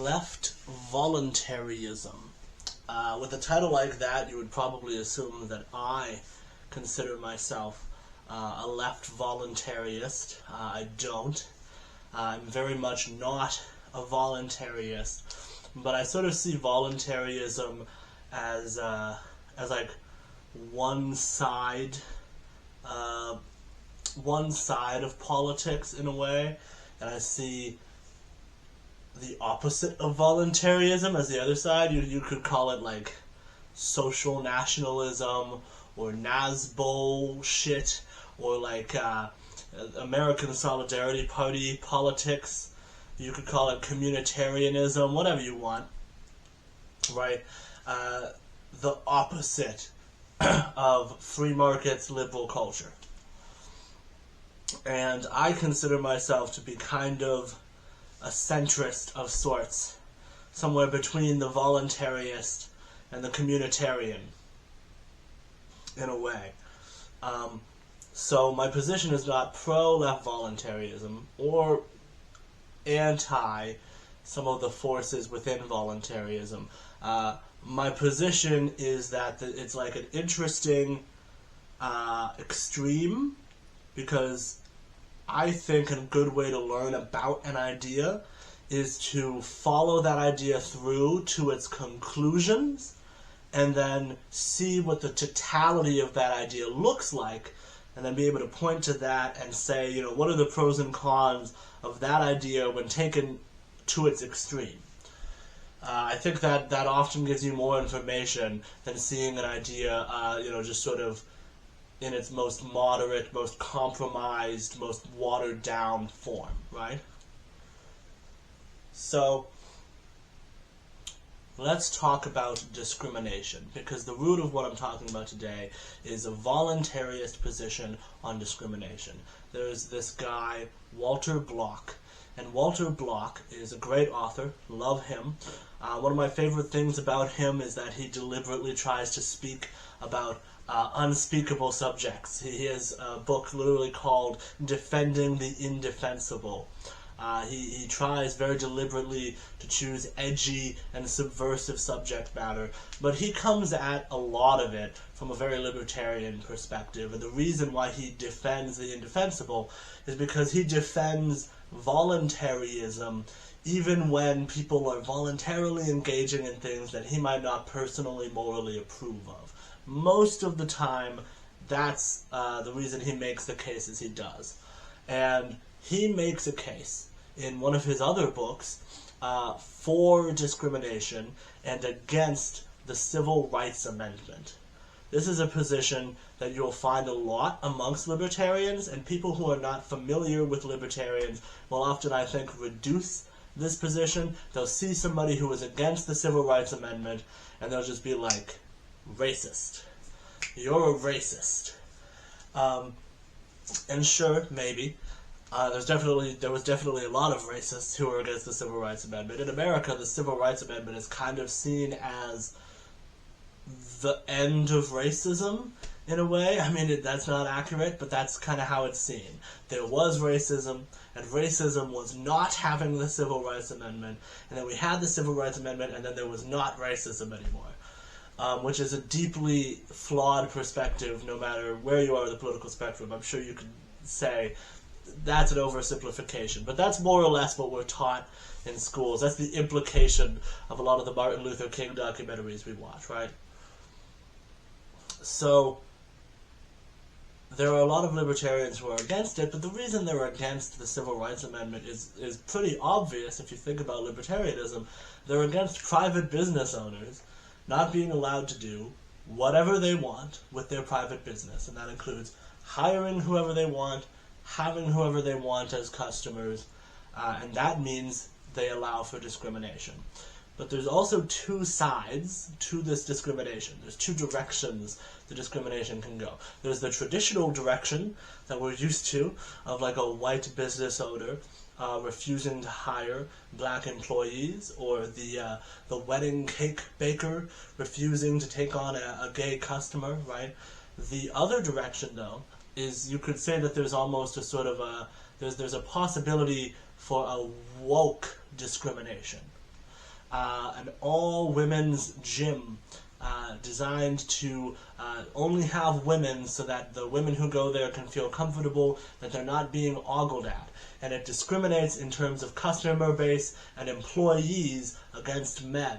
Left-Voluntaryism. With a title like that, you would probably assume that I consider myself a left-voluntarist. I don't. I'm very much not a voluntarist, but I sort of see voluntarism as like one side of politics in a way, and I see the opposite of voluntarism as the other side. You could call it like social nationalism or Nazbo shit, or like American Solidarity Party politics. You could call it communitarianism, whatever you want, right? The opposite of free markets, liberal culture. And I consider myself to be kind of a centrist of sorts, somewhere between the voluntarist and the communitarian, in a way. So my position is not pro-left voluntarism or anti some of the forces within voluntarism. My position is that it's like an interesting extreme, because I think a good way to learn about an idea is to follow that idea through to its conclusions and then see what the totality of that idea looks like, and then be able to point to that and say, you know, what are the pros and cons of that idea when taken to its extreme. I think that often gives you more information than seeing an idea, just sort of in its most moderate, most compromised, most watered down form, right? So let's talk about discrimination, because the root of what I'm talking about today is a voluntarist position on discrimination. There's this guy, Walter Block, and Walter Block is a great author, love him. One of my favorite things about him is that he deliberately tries to speak about unspeakable subjects. He has a book literally called Defending the Indefensible. He tries very deliberately to choose edgy and subversive subject matter, but he comes at a lot of it from a very libertarian perspective. And the reason why he defends the indefensible is because he defends voluntarism even when people are voluntarily engaging in things that he might not personally morally approve of. Most of the time, that's the reason he makes the cases he does. And he makes a case in one of his other books for discrimination and against the Civil Rights Amendment. This is a position that you'll find a lot amongst libertarians, and people who are not familiar with libertarians will often, I think, reduce this position. They'll see somebody who is against the Civil Rights Amendment, and they'll just be like, racist. You're a racist. And sure, maybe. There was definitely a lot of racists who were against the Civil Rights Amendment. In America, the Civil Rights Amendment is kind of seen as the end of racism, in a way. I mean, that's not accurate, but that's kind of how it's seen. There was racism, and racism was not having the Civil Rights Amendment, and then we had the Civil Rights Amendment, and then there was not racism anymore. Which is a deeply flawed perspective, no matter where you are in the political spectrum. I'm sure you could say that's an oversimplification, but that's more or less what we're taught in schools. That's the implication of a lot of the Martin Luther King documentaries we watch, right? So there are a lot of libertarians who are against it, but the reason they're against the Civil Rights Amendment is pretty obvious if you think about libertarianism. They're against private business owners not being allowed to do whatever they want with their private business, and that includes hiring whoever they want, having whoever they want as customers, and that means they allow for discrimination. But there's also two sides to this discrimination. There's two directions the discrimination can go. There's the traditional direction that we're used to, of like a white business owner refusing to hire black employees, or the wedding cake baker refusing to take on a gay customer, right? The other direction, though, is you could say that there's almost a sort of there's a possibility for a woke discrimination. an all-women's gym designed to only have women so that the women who go there can feel comfortable, that they're not being ogled at. And it discriminates in terms of customer base and employees against men.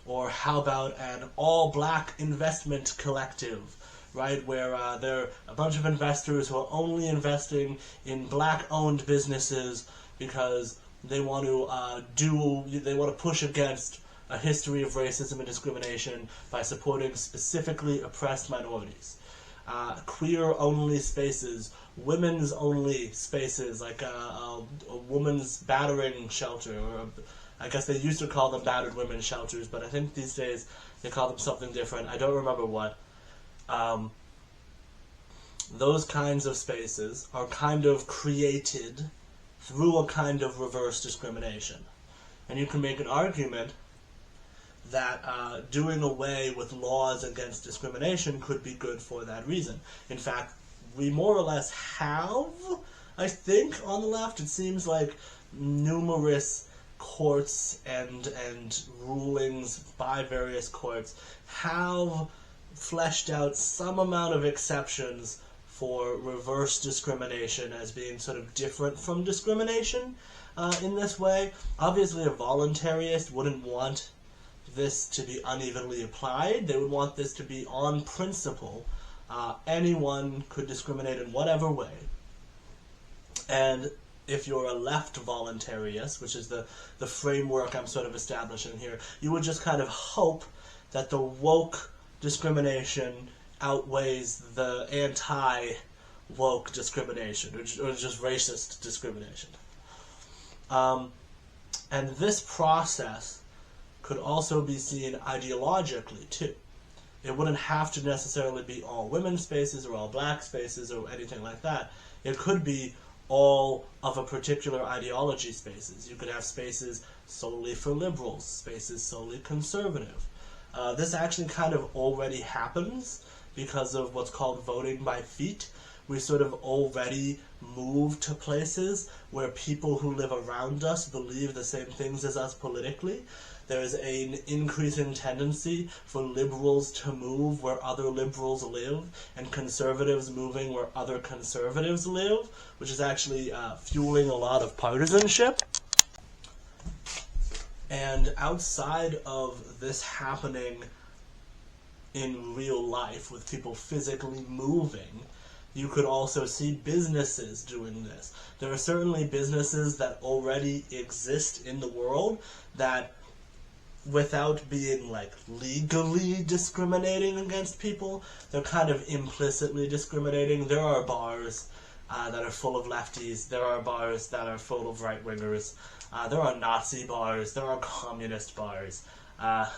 Or how about an all-black investment collective, right, where there are a bunch of investors who are only investing in black-owned businesses because they want to push against a history of racism and discrimination by supporting specifically oppressed minorities. Queer-only spaces, women's-only spaces, like a woman's battering shelter, or I guess they used to call them battered women's shelters, but I think these days they call them something different. I don't remember what. Those kinds of spaces are kind of created through a kind of reverse discrimination. And you can make an argument that doing away with laws against discrimination could be good for that reason. In fact, we more or less have, I think, on the left, it seems like numerous courts and rulings by various courts have fleshed out some amount of exceptions for reverse discrimination as being sort of different from discrimination in this way. Obviously, a voluntarist wouldn't want this to be unevenly applied. They would want this to be on principle. Anyone could discriminate in whatever way. And if you're a left-voluntarist, which is the framework I'm sort of establishing here, you would just kind of hope that the woke discrimination outweighs the anti-woke discrimination, or just racist discrimination. And this process could also be seen ideologically, too. It wouldn't have to necessarily be all women's spaces or all black spaces or anything like that. It could be all of a particular ideology spaces. You could have spaces solely for liberals, spaces solely conservative. This actually kind of already happens because of what's called voting by feet. We sort of already move to places where people who live around us believe the same things as us politically. There's an increasing tendency for liberals to move where other liberals live, and conservatives moving where other conservatives live, which is actually fueling a lot of partisanship. And outside of this happening in real life, with people physically moving, you could also see businesses doing this. There are certainly businesses that already exist in the world that, without being like legally discriminating against people, they're kind of implicitly discriminating. There are bars that are full of lefties. There are bars that are full of right-wingers. There are Nazi bars. There are communist bars.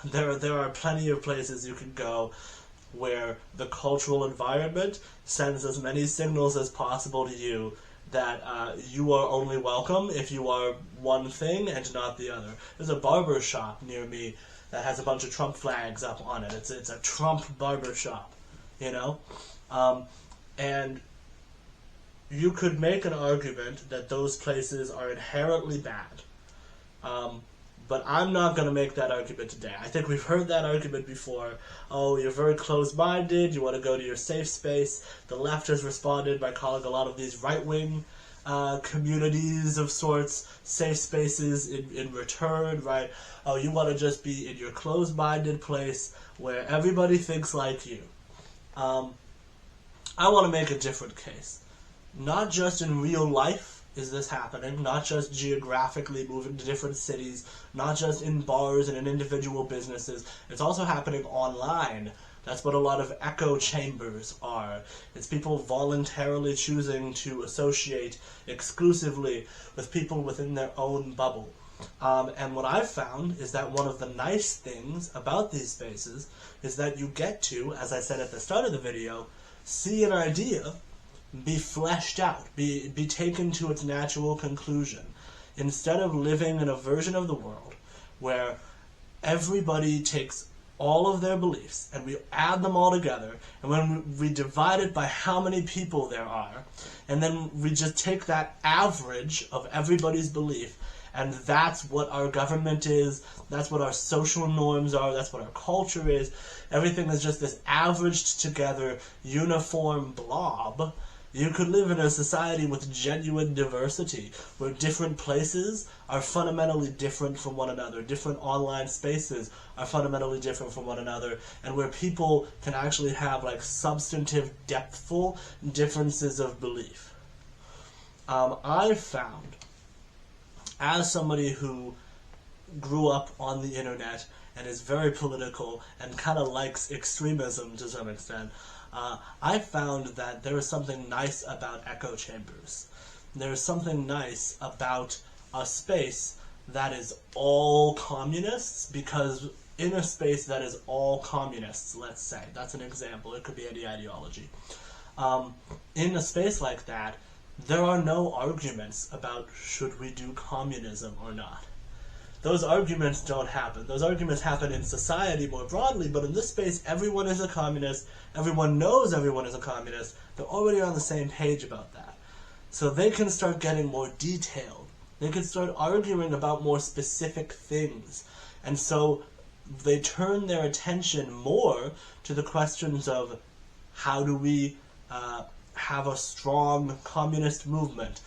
There are plenty of places you can go where the cultural environment sends as many signals as possible to you that you are only welcome if you are one thing and not the other. There's a barber shop near me that has a bunch of Trump flags up on it. It's a Trump barber shop, you know? And you could make an argument that those places are inherently bad. But I'm not going to make that argument today. I think we've heard that argument before. Oh, you're very closed-minded, you want to go to your safe space. The left has responded by calling a lot of these right-wing communities of sorts safe spaces in return, right? Oh, you want to just be in your closed-minded place where everybody thinks like you. I want to make a different case. Not just in real life is this happening, not just geographically moving to different cities, not just in bars and in individual businesses. It's also happening online. That's what a lot of echo chambers are. It's people voluntarily choosing to associate exclusively with people within their own bubble. And what I've found is that one of the nice things about these spaces is that you get to, as I said at the start of the video, see an idea be fleshed out, be taken to its natural conclusion, instead of living in a version of the world where everybody takes all of their beliefs and we add them all together, and when we divide it by how many people there are, and then we just take that average of everybody's belief And that's what our government is, that's what our social norms are, that's what our culture is. Everything is just this averaged together, uniform blob. You could live in a society with genuine diversity, where different places are fundamentally different from one another, different online spaces are fundamentally different from one another, and where people can actually have like substantive, depthful differences of belief. I've found, as somebody who grew up on the internet and is very political and kind of likes extremism to some extent, I found that there is something nice about echo chambers. There is something nice about a space that is all communists, because in a space that is all communists, let's say, that's an example, it could be any ideology. In a space like that, there are no arguments about should we do communism or not. Those arguments don't happen. Those arguments happen in society more broadly, but in this space, everyone is a communist. Everyone knows everyone is a communist. They're already on the same page about that. So they can start getting more detailed. They can start arguing about more specific things. And so they turn their attention more to the questions of how do we have a strong communist movement?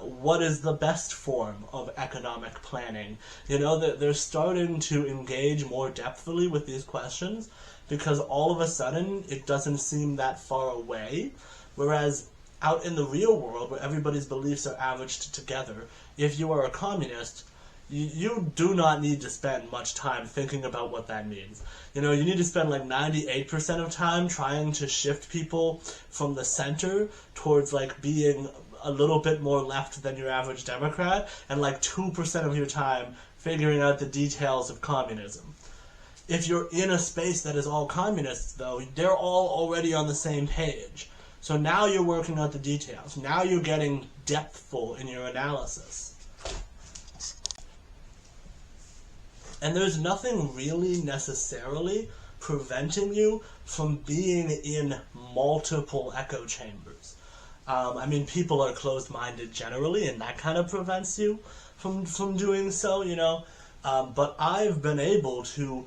What is the best form of economic planning? You know, that they're starting to engage more depthfully with these questions, because all of a sudden it doesn't seem that far away. Whereas out in the real world, where everybody's beliefs are averaged together, if you are a communist, you do not need to spend much time thinking about what that means. You know, you need to spend like 98% of time trying to shift people from the center towards like being a little bit more left than your average Democrat, and like 2% of your time figuring out the details of communism. If you're in a space that is all communists, though, they're all already on the same page. So now you're working out the details. Now you're getting depthful in your analysis. And there's nothing really necessarily preventing you from being in multiple echo chambers. I mean, people are closed-minded generally, and that kind of prevents you from doing so, you know. But I've been able to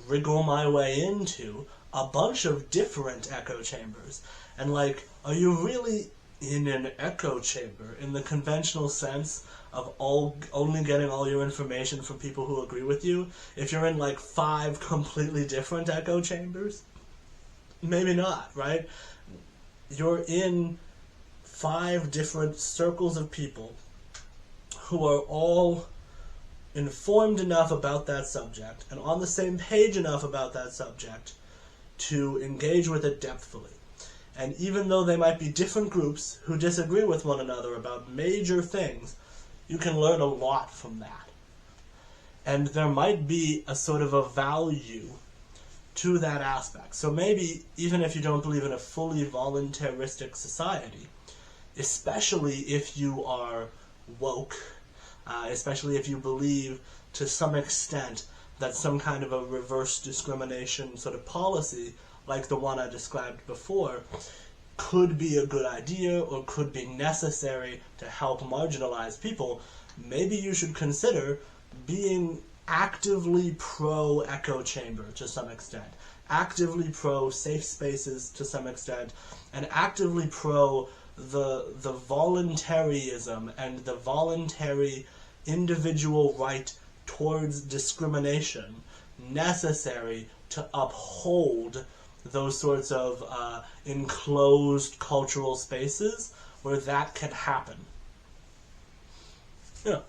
wriggle my way into a bunch of different echo chambers. And, like, are you really in an echo chamber in the conventional sense of only getting all your information from people who agree with you? If you're in, like, 5 completely different echo chambers? Maybe not, right? You're in 5 different circles of people who are all informed enough about that subject and on the same page enough about that subject to engage with it depthfully. And even though they might be different groups who disagree with one another about major things, you can learn a lot from that. And there might be a sort of a value to that aspect. So maybe, even if you don't believe in a fully voluntaristic society, especially if you are woke, especially if you believe to some extent that some kind of a reverse discrimination sort of policy, like the one I described before, could be a good idea or could be necessary to help marginalized people, maybe you should consider being actively pro-echo chamber to some extent, actively pro-safe spaces to some extent, and actively pro the voluntaryism and the voluntary individual right towards discrimination necessary to uphold those sorts of enclosed cultural spaces where that can happen. Yeah.